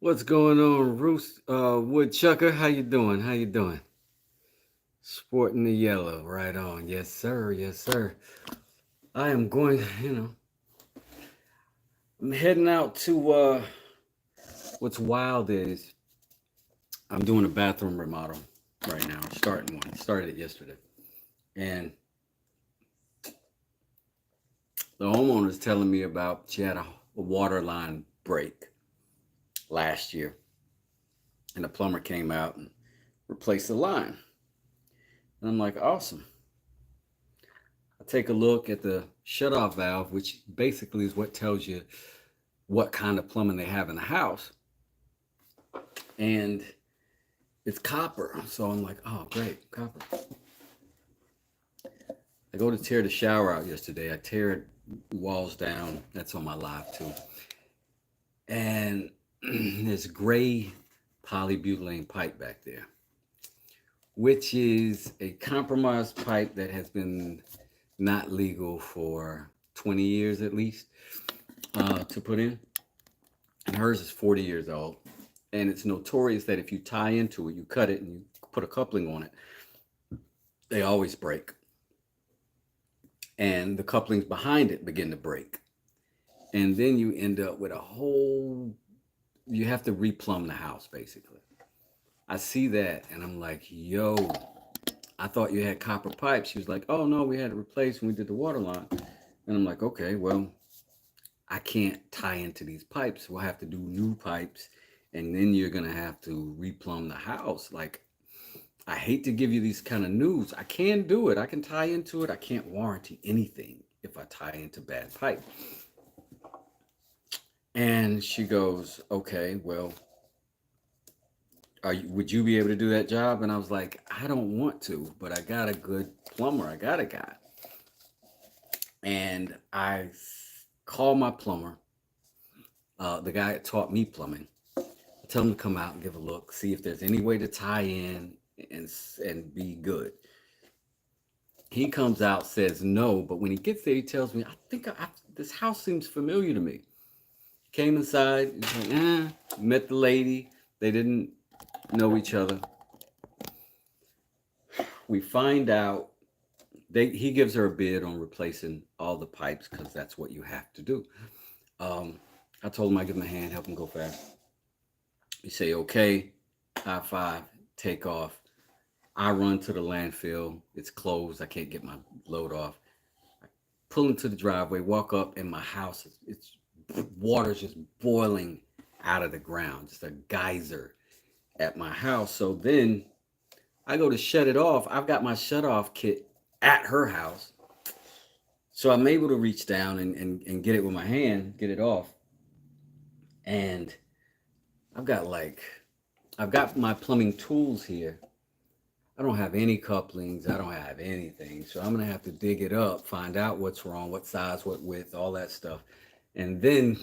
What's going on, Roost Woodchucker? How you doing? How you doing? Sporting the yellow, right on. Yes, sir. Yes, sir. I am going. I'm heading out to. What's wild is I'm doing a bathroom remodel right now. Starting one. Started it yesterday, and the homeowner's telling me about she had a water line break last year, and the plumber came out and replaced the line. And I'm like, awesome. I take a look at the shutoff valve, which basically is what tells you what kind of plumbing they have in the house. And it's copper. So I'm like, oh, great, copper. I go to tear the shower out yesterday. I tear walls down. That's on my live too. And there's gray polybutylene pipe back there, which is a compromised pipe that has been not legal for 20 years at least to put in. And hers is 40 years old. And it's notorious that if you tie into it, you cut it and you put a coupling on it, they always break. And the couplings behind it begin to break. And then you end up with you have to replumb the house basically. I see that and I'm like, yo, I thought you had copper pipes. She was like, oh no, we had it replaced when we did the water line. And I'm like, okay, well, I can't tie into these pipes. We'll have to do new pipes. And then you're going to have to replumb the house. Like, I hate to give you these kind of news. I can do it. I can tie into it. I can't warranty anything if I tie into bad pipe. And she goes, okay, well, would you be able to do that job? And I was like, I don't want to, but I got a good plumber. I got a guy. And I call my plumber, the guy that taught me plumbing. I tell him to come out and give a look, see if there's any way to tie in and be good. He comes out, says no, but when he gets there, he tells me, I think this house seems familiar to me. Came inside, he's like, met the lady. They didn't know each other. We find out he gives her a bid on replacing all the pipes because that's what you have to do. I told him I'd give him a hand, help him go fast. We say, okay, high five, take off. I run to the landfill. It's closed. I can't get my load off. Pull into the driveway, walk up, and my house, it's water's just boiling out of the ground, just a geyser at my house. So then I go to shut it off. I've got my shut off kit at her house. So I'm able to reach down and get it with my hand, get it off. And I've got like, I've got my plumbing tools here. I don't have any couplings. I don't have anything. So I'm going to have to dig it up, find out what's wrong, what size, what width, all that stuff. And then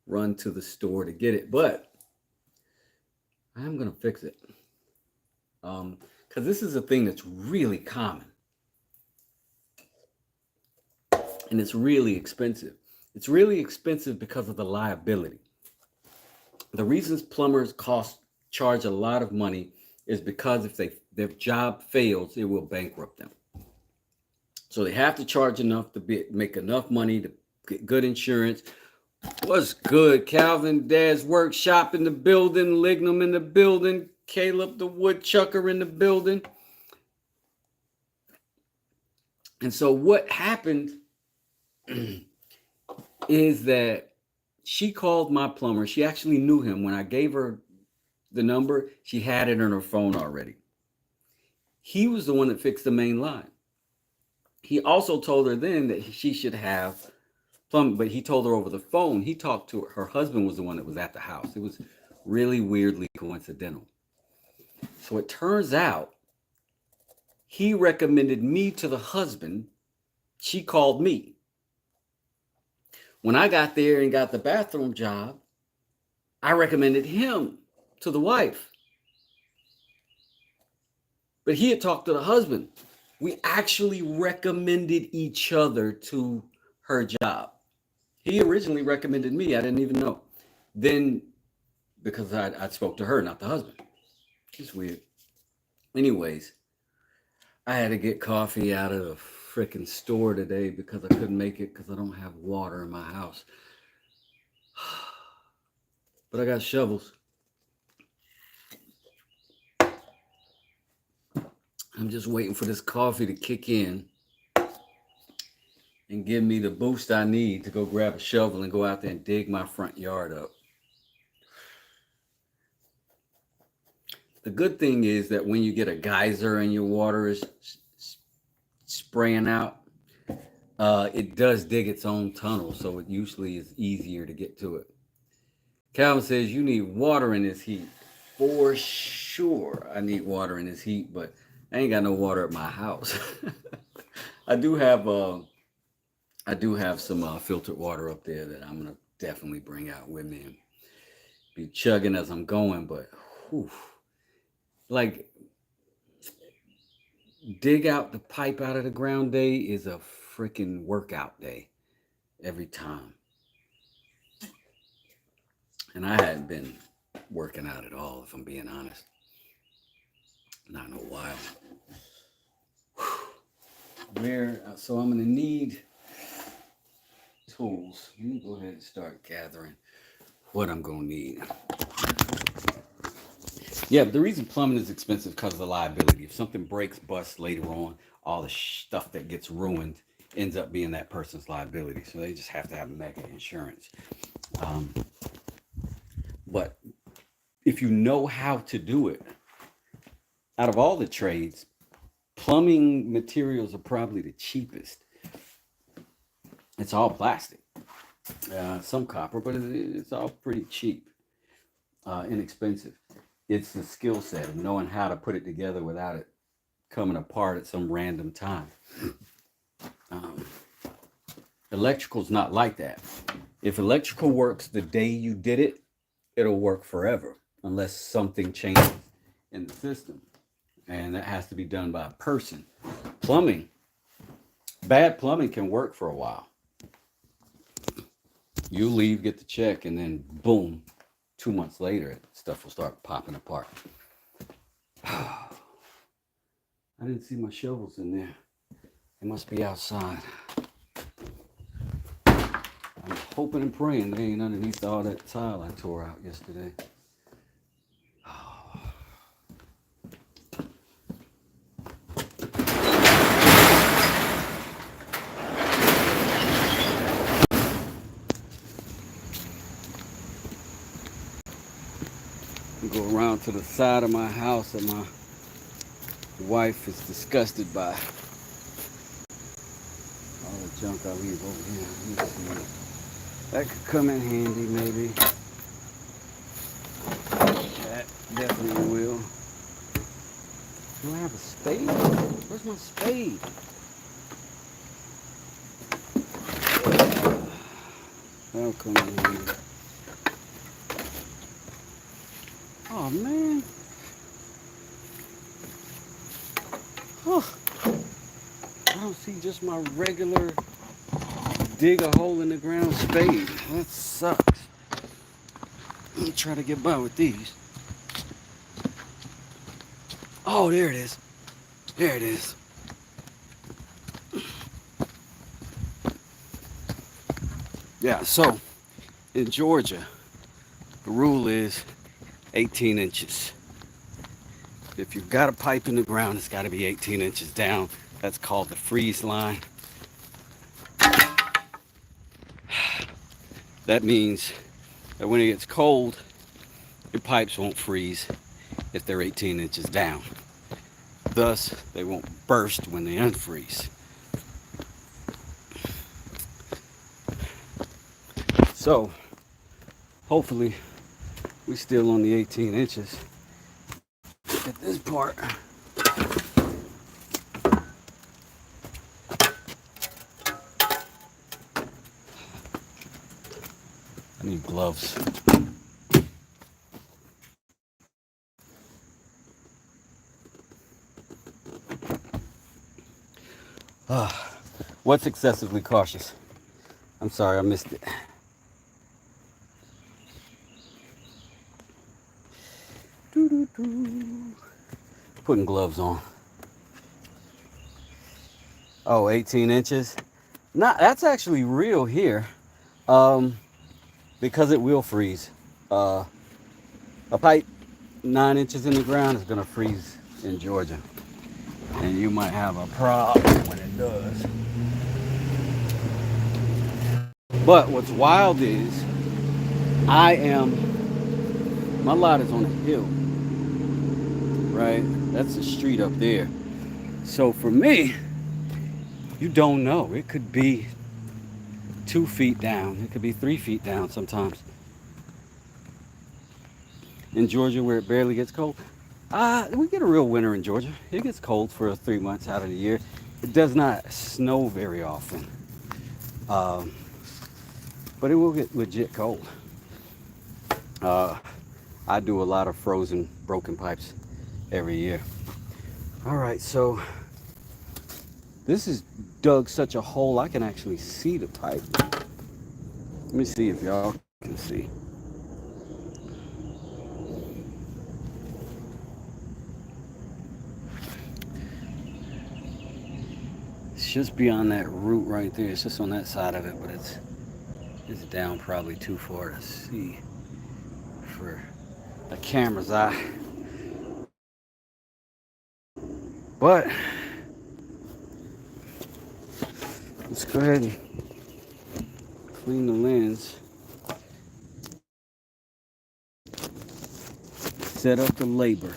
run to the store to get it. But I'm going to fix it. Because this is a thing that's really common. And it's really expensive. It's really expensive because of the liability. The reasons plumbers charge a lot of money is because if their job fails, it will bankrupt them. So they have to charge enough to make enough money to get good insurance. What's good? Calvin, Dad's Workshop in the building, Lignum in the building, Caleb the Woodchucker in the building. And so what happened is that she called my plumber. She actually knew him. When I gave her the number, she had it on her phone already. He was the one that fixed the main line. He also told her then that she should have plumbing, but he told her over the phone. He talked to her. Her husband was the one that was at the house. It was really weirdly coincidental. So it turns out he recommended me to the husband. She called me. When I got there and got the bathroom job, I recommended him to the wife. But he had talked to the husband. We actually recommended each other to her job. He originally recommended me. I didn't even know. Then, because I spoke to her, not the husband. It's weird. Anyways, I had to get coffee out of the freaking store today because I couldn't make it because I don't have water in my house. But I got shovels. I'm just waiting for this coffee to kick in and give me the boost I need to go grab a shovel and go out there and dig my front yard up. The good thing is that when you get a geyser and your water is spraying out, it does dig its own tunnel, so it usually is easier to get to it. Calvin says you need water in this heat. For sure, I need water in this heat, but I ain't got no water at my house. I do have some filtered water up there that I'm gonna definitely bring out with me and be chugging as I'm going. But whew, like dig out the pipe out of the ground day is a freaking workout day every time. And I hadn't been working out at all, if I'm being honest. Not in a while. So I'm gonna need tools. Let me go ahead and start gathering what I'm gonna need. Yeah, but the reason plumbing is expensive because of the liability. If something breaks, busts later on, all the stuff that gets ruined ends up being that person's liability. So they just have to have mega insurance. But if you know how to do it, out of all the trades, plumbing materials are probably the cheapest. It's all plastic, some copper, but it's all pretty cheap, inexpensive. It's the skill set of knowing how to put it together without it coming apart at some random time. Electrical's not like that. If electrical works the day you did it, it'll work forever unless something changes in the system. And that has to be done by a person. Plumbing, bad plumbing can work for a while. You leave, get the check, and then boom, 2 months later, stuff will start popping apart. I didn't see my shovels in there. They must be outside. I'm hoping and praying they ain't underneath all that tile I tore out yesterday. and go around to the side of my house that my wife is disgusted by. All the junk I leave over here. Let me see. That could come in handy, maybe. That definitely will. Do I have a spade? Where's my spade? That'll come in handy. Oh, man. Oh, I don't see just my regular dig a hole in the ground spade. That sucks. Let me try to get by with these. Oh, there it is. There it is. Yeah, so in Georgia, the rule is 18 inches. If you've got a pipe in the ground, it's got to be 18 inches down. That's called the freeze line. That means that when it gets cold, your pipes won't freeze if they're 18 inches down. Thus, they won't burst when they unfreeze. So, hopefully, we're still on the 18 inches. At this part. I need gloves. What's excessively cautious? I'm sorry, I missed it. Putting gloves on. Oh, 18 inches. That's actually real here, because it will freeze. A pipe 9 inches in the ground is gonna freeze in Georgia, and you might have a problem when it does. But what's wild is my lot is on a hill, right? That's the street up there. So for me, you don't know. It could be 2 feet down. It could be 3 feet down sometimes. In Georgia, where it barely gets cold, we get a real winter in Georgia. It gets cold for 3 months out of the year. It does not snow very often, but it will get legit cold. I do a lot of frozen, broken pipes every year. All right, so this is dug such a hole I can actually see the pipe. Let me see if y'all can see. It's just beyond that root right there. It's just on that side of it, but it's down probably too far to see for a camera's eye. But let's go ahead and clean the lens. Set up the labor.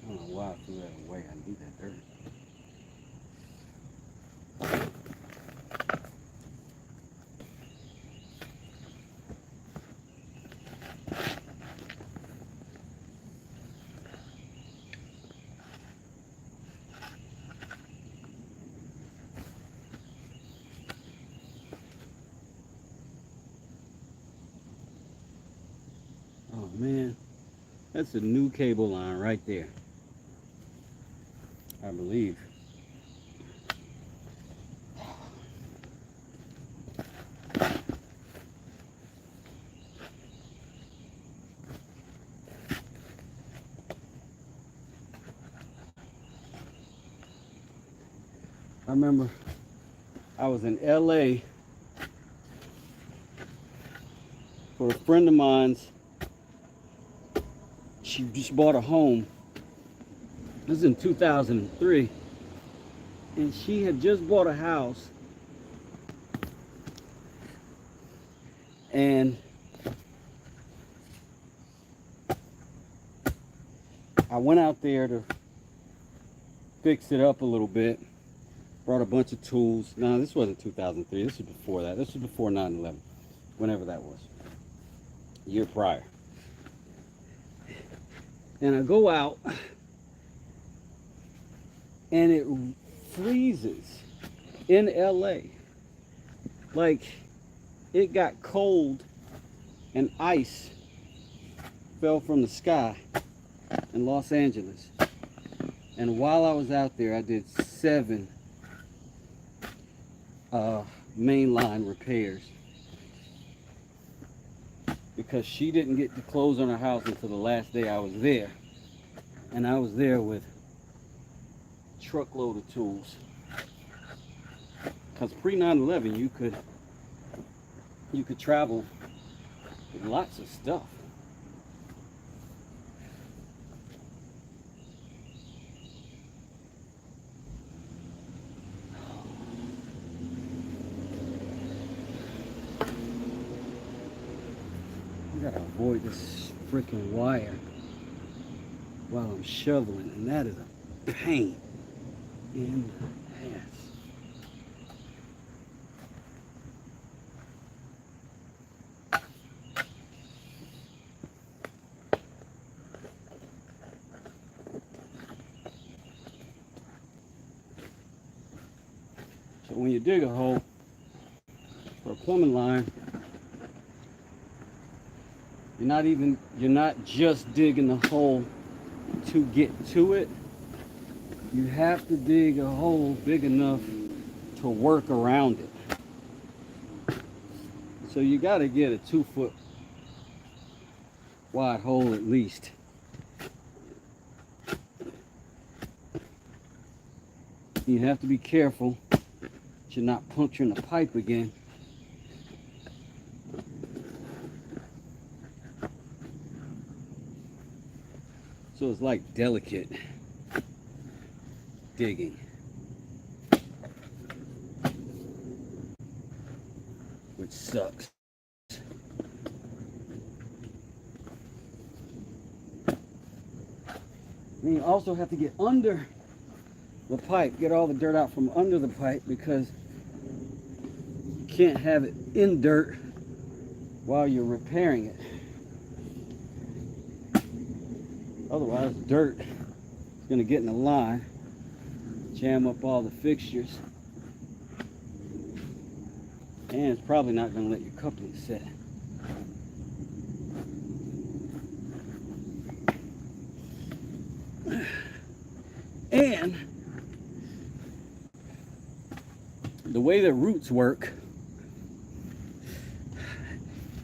I don't know why I threw that away. I need that dirt. Oh man, that's a new cable line right there, I believe. I remember I was in LA for a friend of mine's. She just bought a home. This is in 2003. And she had just bought a house. And I went out there to fix it up a little bit. Brought a bunch of tools. No, this wasn't 2003. This was before that. This was before 9/11. Whenever that was. A year prior. And I go out. And it freezes in LA. Like, it got cold and ice fell from the sky in Los Angeles. And while I was out there, I did 7 mainline repairs because she didn't get to close on her house until the last day I was there. And I was there with a truckload of tools. Because pre 9/11 you could travel with lots of stuff. I gotta avoid this freaking wire while I'm shoveling, and that is a pain in the ass. So when you dig a hole for a plumbing line, you're not just digging the hole to get to it. You have to dig a hole big enough to work around it. So you got to get a 2-foot wide hole at least. You have to be careful that you're not puncturing the pipe again. So it's like delicate digging, which sucks. And you also have to get under the pipe, get all the dirt out from under the pipe, because you can't have it in dirt while you're repairing it. Otherwise, dirt is going to get in the line, jam up all the fixtures, and it's probably not going to let your coupling set. And the way the roots work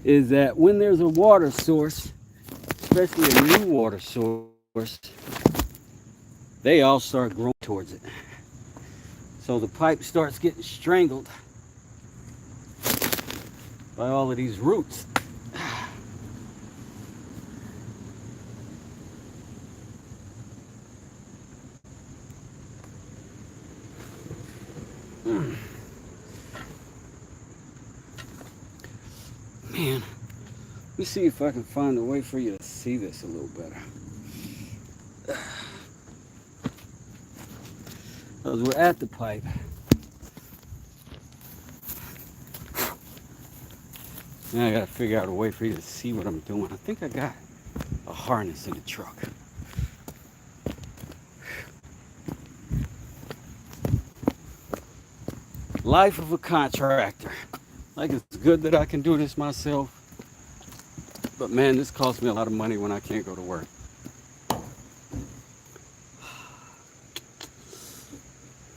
is that when there's a water source, especially a new water source, they all start growing towards it. So the pipe starts getting strangled by all of these roots. Man, let me see if I can find a way for you to see this a little better. Because we're at the pipe. Now I gotta figure out a way for you to see what I'm doing. I think I got a harness in the truck. Life of a contractor. Like, it's good that I can do this myself, but man, this costs me a lot of money when I can't go to work.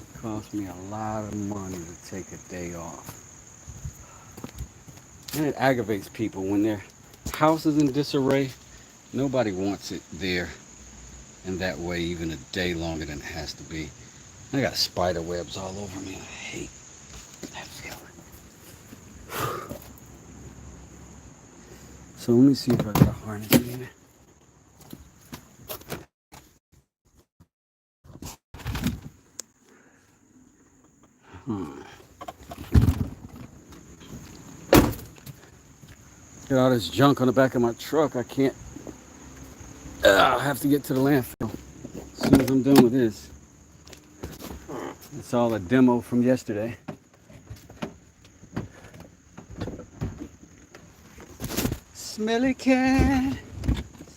It costs me a lot of money to take a day off. And it aggravates people when their house is in disarray. Nobody wants it there in that way even a day longer than it has to be. I got spider webs all over me. I hate that feeling. So let me see if I got a harness in here. Got all this junk on the back of my truck. I can't. I have to get to the landfill as soon as I'm done with this. It's all a demo from yesterday. Smelly cat,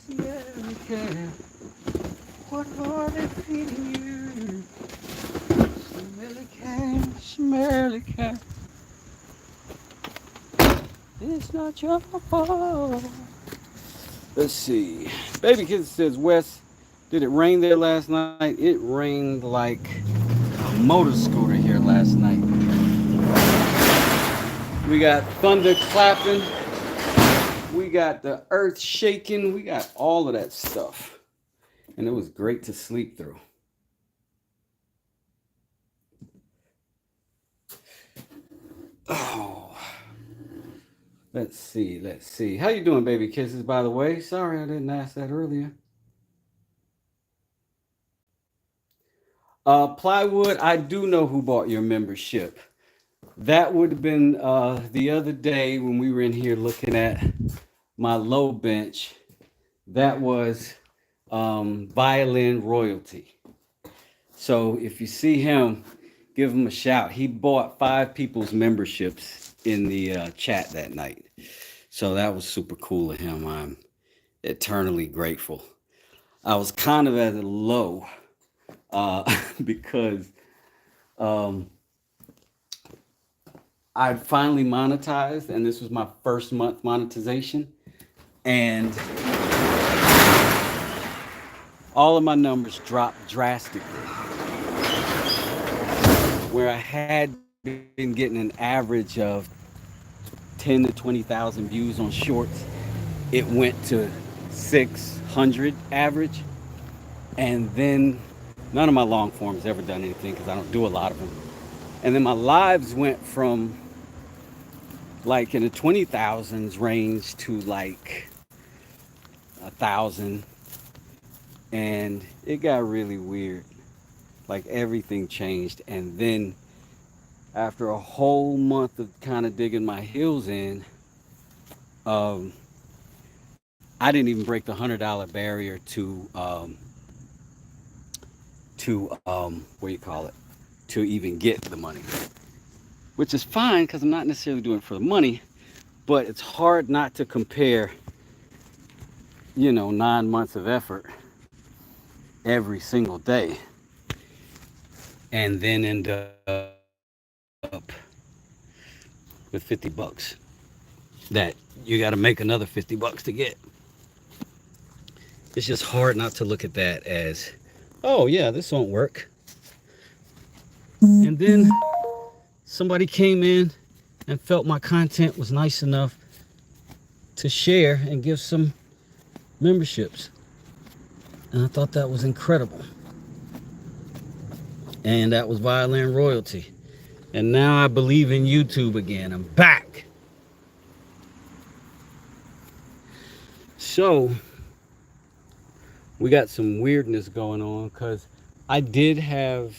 smelly cat, what are they feeding you? Smelly cat, it's not your fault. Let's see. Baby Kid says, Wes, did it rain there last night? It rained like a motor scooter here last night. We got thunder clapping. We got the earth shaking. We got all of that stuff. And it was great to sleep through. Oh. Let's see. How you doing, baby kisses, by the way? Sorry I didn't ask that earlier. Plywood, I do know who bought your membership. That would have been the other day when we were in here looking at my low bench. That was Violin Royalty. So if you see him, give him a shout. He bought 5 people's memberships in the chat that night. So that was super cool of him. I'm eternally grateful. I was kind of at a low because I finally monetized, and this was my first month monetization, and all of my numbers dropped drastically. Where I had been getting an average of 10 to 20,000 views on shorts, it went to 600 average. And then none of my long forms ever done anything because I don't do a lot of them. And then my lives went from like in the 20,000s range to like 1,000. And it got really weird. Like everything changed. And then after a whole month of kind of digging my heels in, I didn't even break the $100 barrier to to even get the money, which is fine because I'm not necessarily doing it for the money, but it's hard not to compare, 9 months of effort every single day and then end up with $50 that you got to make another $50 to get. It's just hard not to look at that as, oh yeah, this won't work. And then somebody came in and felt my content was nice enough to share and give some memberships. And I thought that was incredible. And that was Violin Royalty. And now I believe in YouTube again. I'm back. So we got some weirdness going on because I did have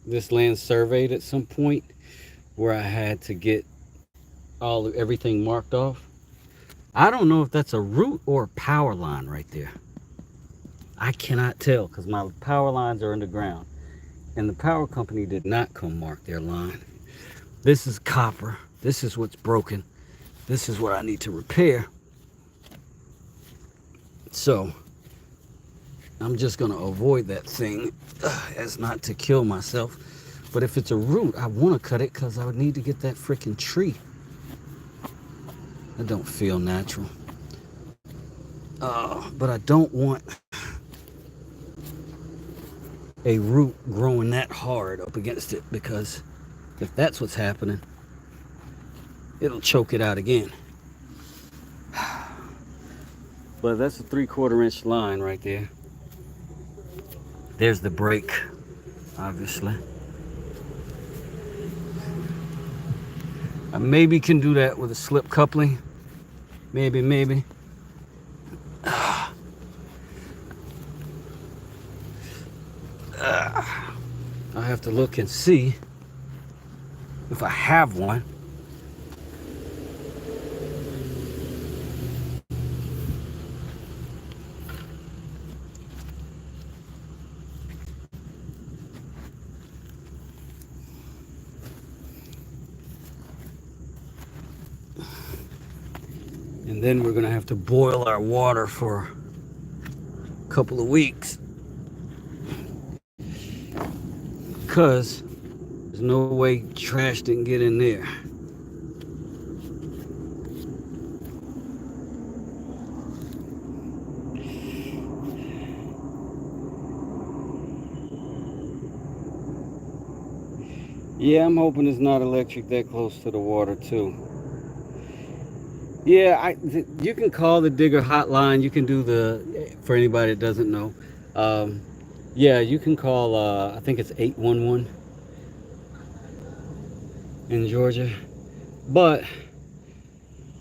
this land surveyed at some point where I had to get everything marked off. I don't know if that's a root or a power line right there. I cannot tell because my power lines are underground and the power company did not come mark their line. This is copper. This is what's broken. This is what I need to repair. So I'm just going to avoid that thing as not to kill myself. But if it's a root, I want to cut it because I would need to get that freaking tree. That don't feel natural. But I don't want a root growing that hard up against it because if that's what's happening, it'll choke it out again. But that's a 3/4 inch line right there. There's the break, obviously. I maybe can do that with a slip coupling. Maybe. I have to look and see if I have one. And then we're gonna have to boil our water for a couple of weeks, because there's no way trash didn't get in there. Yeah, I'm hoping it's not electric that close to the water too. Yeah, you can call the digger hotline. You can do for anybody that doesn't know. Um, yeah, you can call, I think it's 811 in Georgia. But,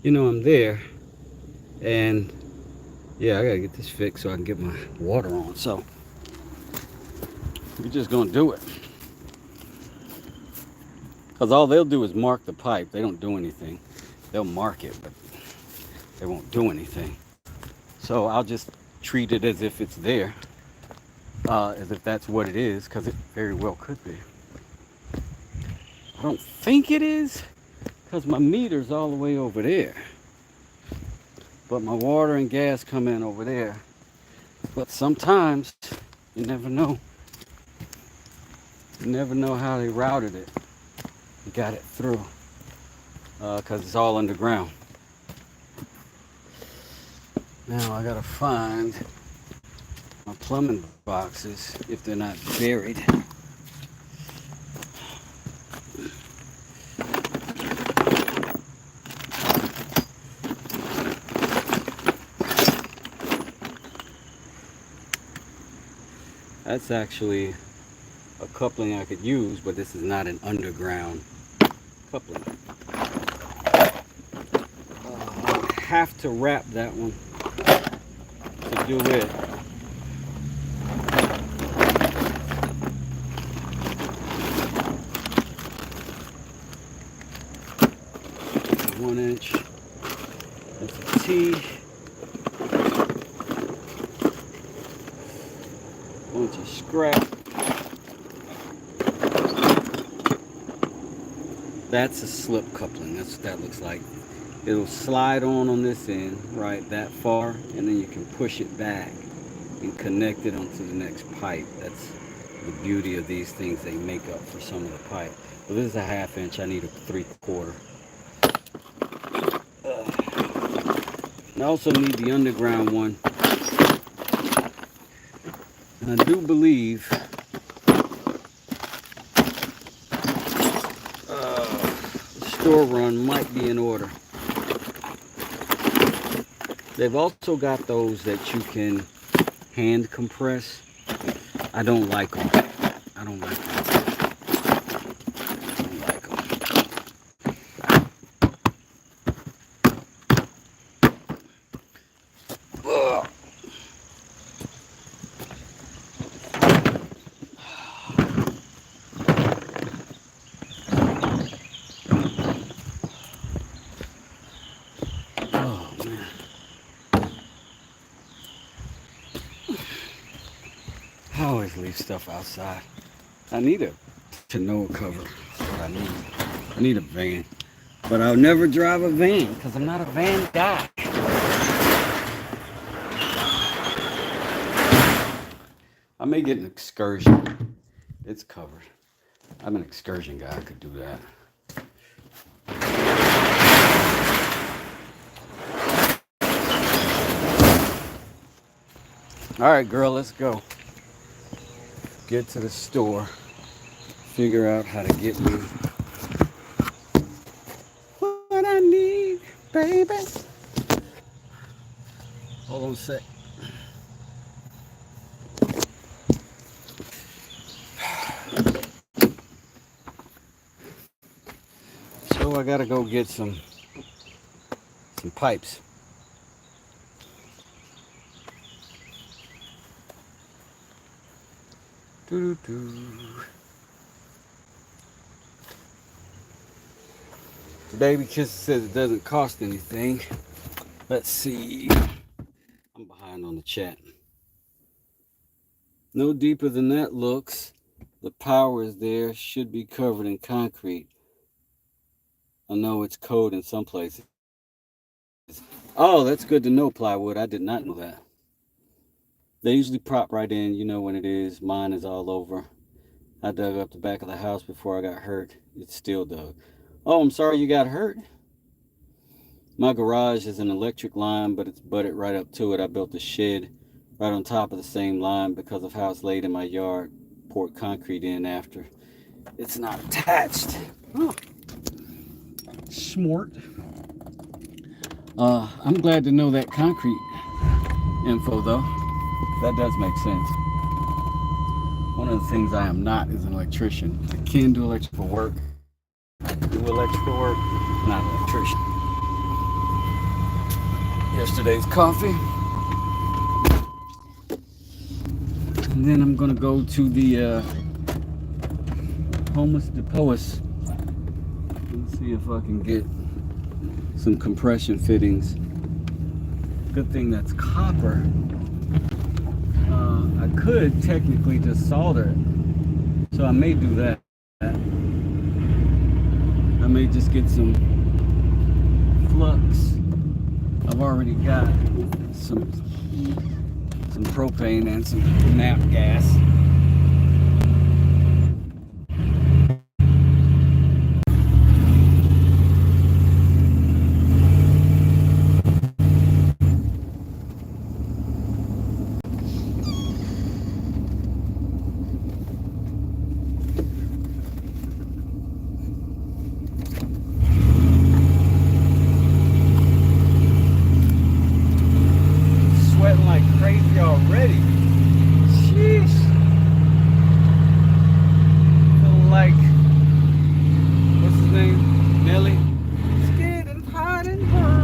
I'm there. And, yeah, I gotta get this fixed so I can get my water on. So, we're just gonna do it. Because all they'll do is mark the pipe. They don't do anything. They'll mark it, but they won't do anything. So I'll just treat it as if it's there, as if that's what it is, because it very well could be. I don't think it is, because my meter's all the way over there. But my water and gas come in over there. But sometimes, you never know. You never know how they routed it. You got it through, because it's all underground. Now I gotta find my plumbing boxes if they're not buried. That's actually a coupling I could use, but this is not an underground coupling. I would have to wrap that one to do it. One inch. That's a T. Bunch of scrap. That's a slip coupling. That's what that looks like. It'll slide on this end, right, that far, and then you can push it back and connect it onto the next pipe. That's the beauty of these things. They make up for some of the pipe. So this is a 1/2 inch. I need a 3/4. I also need the underground one. And I do believe the store run might be in order. They've also got those that you can hand compress. I don't like them. I don't like them. I don't like them. Ugh. Oh, man. I always leave stuff outside. I need a tonneau cover. That's what I need. I need a van. But I'll never drive a van because I'm not a van guy. I may get an excursion. It's covered. I'm an excursion guy. I could do that. All right, girl, let's go. Get to the store. Figure out how to get me what I need, baby. Hold on a sec. So I gotta go get some pipes. Doo-doo-doo. Baby Kiss says it doesn't cost anything. Let's see. I'm behind on the chat. No deeper than that looks. The power is there. Should be covered in concrete. I know it's code in some places. Oh, that's good to know, Plywood. I did not know that. They usually prop right in. You know when it is. Mine is all over. I dug up the back of the house before I got hurt. It's still dug. Oh, I'm sorry you got hurt. My garage is an electric line, but it's butted right up to it. I built a shed right on top of the same line because of how it's laid in my yard. Poured concrete in after. It's not attached. Oh. Smart. I'm glad to know that concrete info, though. That does make sense. One of the things I am not is an electrician. I can do electrical work. Do electrical work, not an electrician. Yesterday's coffee. And then I'm gonna go to the Homeless Depois and see if I can get some compression fittings. Good thing that's copper. I could technically just solder it, so I may do that. I may just get some flux. I've already got some propane and some nap gas. Like crazy already. Sheesh. Feeling like, what's his name? Nelly. It's getting hot in her.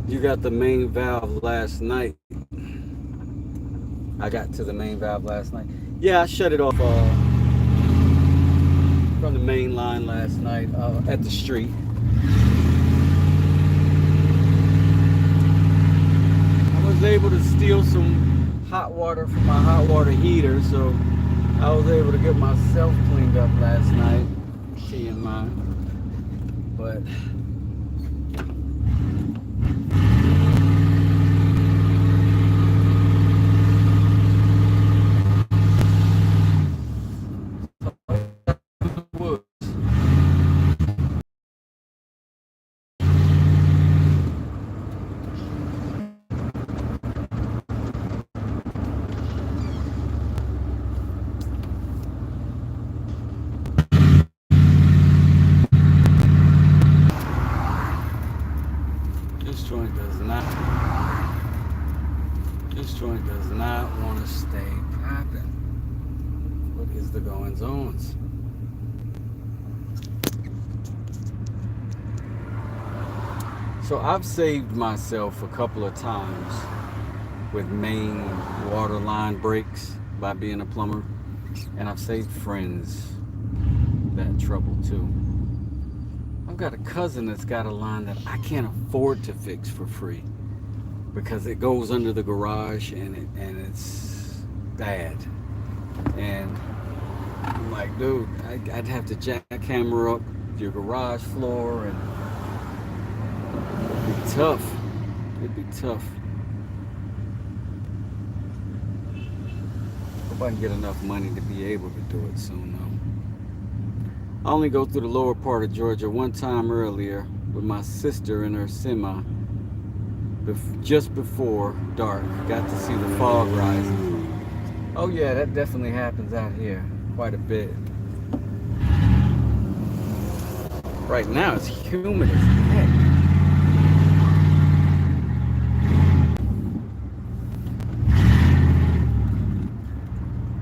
You got the main valve last night. I got to the main valve last night. Yeah, I shut it off from the main line last night at the street. I was able to steal some hot water from my hot water heater, so I was able to get myself cleaned up last night. TMI. But this joint does not want to stay popping. What is the goings-ons? So I've saved myself a couple of times with main water line breaks by being a plumber, and I've saved friends that trouble too. I've got a cousin that's got a line that I can't afford to fix for free because it goes under the garage and it's bad. And I'm like, dude, I'd have to jackhammer up your garage floor, and it'd be tough. It'd be tough. Hope I can get enough money to be able to do it soon, though. I only go through the lower part of Georgia one time earlier with my sister in her semi just before dark. Got to see the fog rising. Oh yeah, that definitely happens out here quite a bit. Right now it's humid as heck.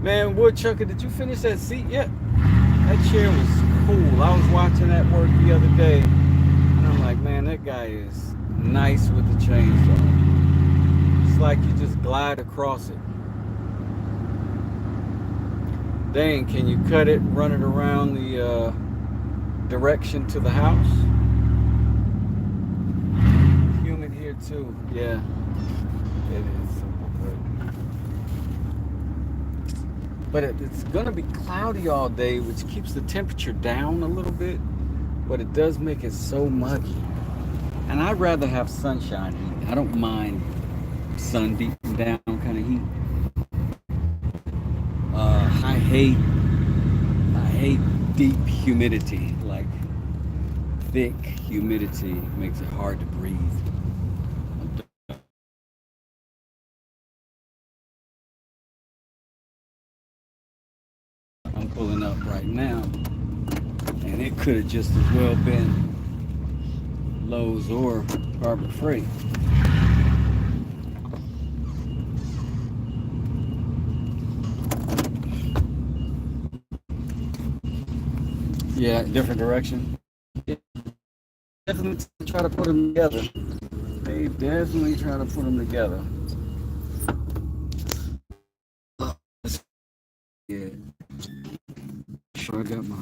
Man, Woodchucker, did you finish that seat yet? That chair was cool. I was watching that work the other day, and I'm like, man, that guy is nice with the chainsaw. It's like you just glide across it. Dang, can you cut it and run it around the direction to the house? Humid here too. Yeah, it is super good. But it's gonna be cloudy all day, which keeps the temperature down a little bit, but it does make it so muggy. And I'd rather have sunshine heat. I don't mind sun beating down kind of heat. I hate deep humidity, like thick humidity makes it hard to breathe. I'm pulling up right now, and it could have just as well been Lowe's or Harbor Freight. Yeah, different direction. Yeah, definitely try to put them together. They definitely try to put them together. Yeah. Sure, I got my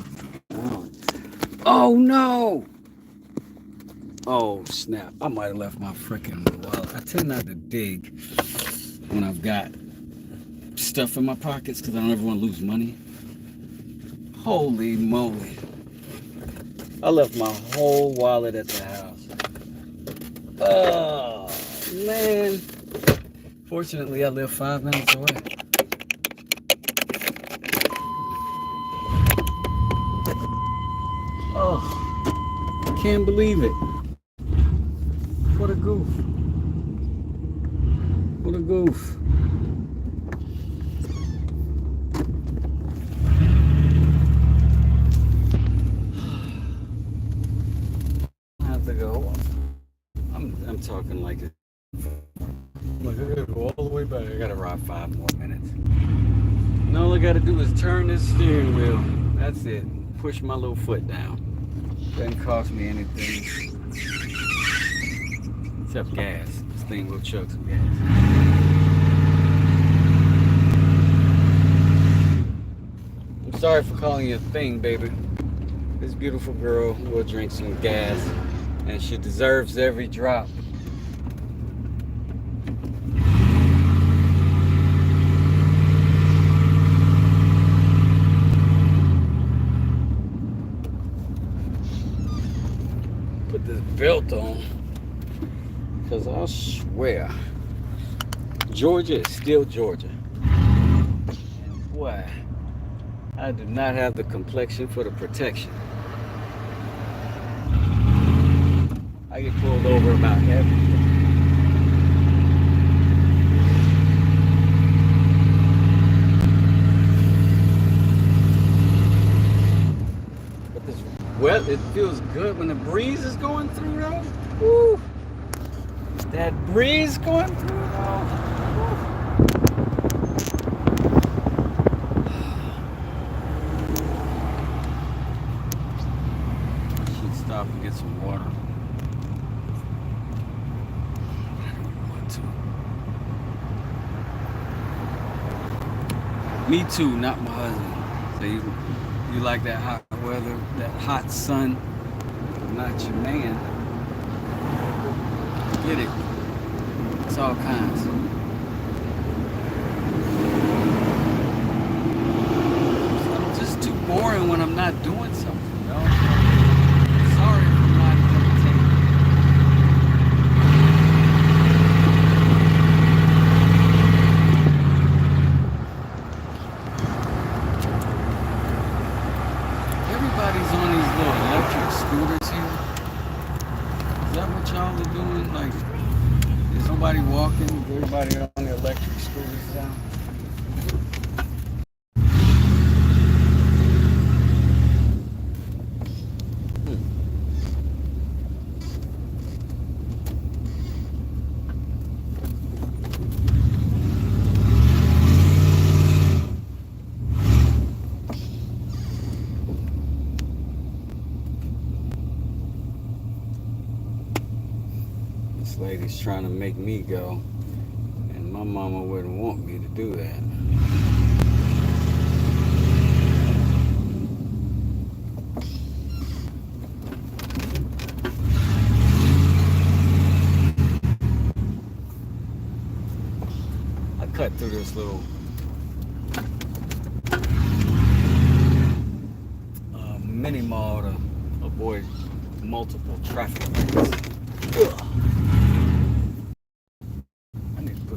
wallet. Oh no! Oh snap! I might have left my freaking wallet. I tend not to dig when I've got stuff in my pockets because I don't ever want to lose money. Holy moly! I left my whole wallet at the house. Oh man! Fortunately, I live 5 minutes away. Oh, can't believe it. What a goof. What a goof. I have to go. I'm talking like it. Like I gotta go all the way back. I gotta ride 5 more minutes. And all I gotta do is turn this steering wheel. That's it. Push my little foot down. Doesn't cost me anything. Except gas. This thing will chug some gas. I'm sorry for calling you a thing, baby. This beautiful girl will drink some gas, and she deserves every drop. Put this belt on, because I swear, Georgia is still Georgia. And boy, I do not have the complexion for the protection. I get pulled over about everything. But this, well, it feels good when the breeze is going through though. Woo! That breeze going through though. Should stop and get some water. I don't want to. Me too, not my husband. So you like that hot weather, that hot sun, but not your man. Get it. It's all kinds. I'm just too boring when I'm not doing something, you know? Sorry if I'm not entertaining. Everybody's on these little electric scooters here. Is that what y'all are doing? Like, is nobody walking? Everybody on the electric scooters now? This lady's trying to make me go, and my mama wouldn't want me to do that. I cut through this little mini mall to avoid multiple traffic lights. Ugh.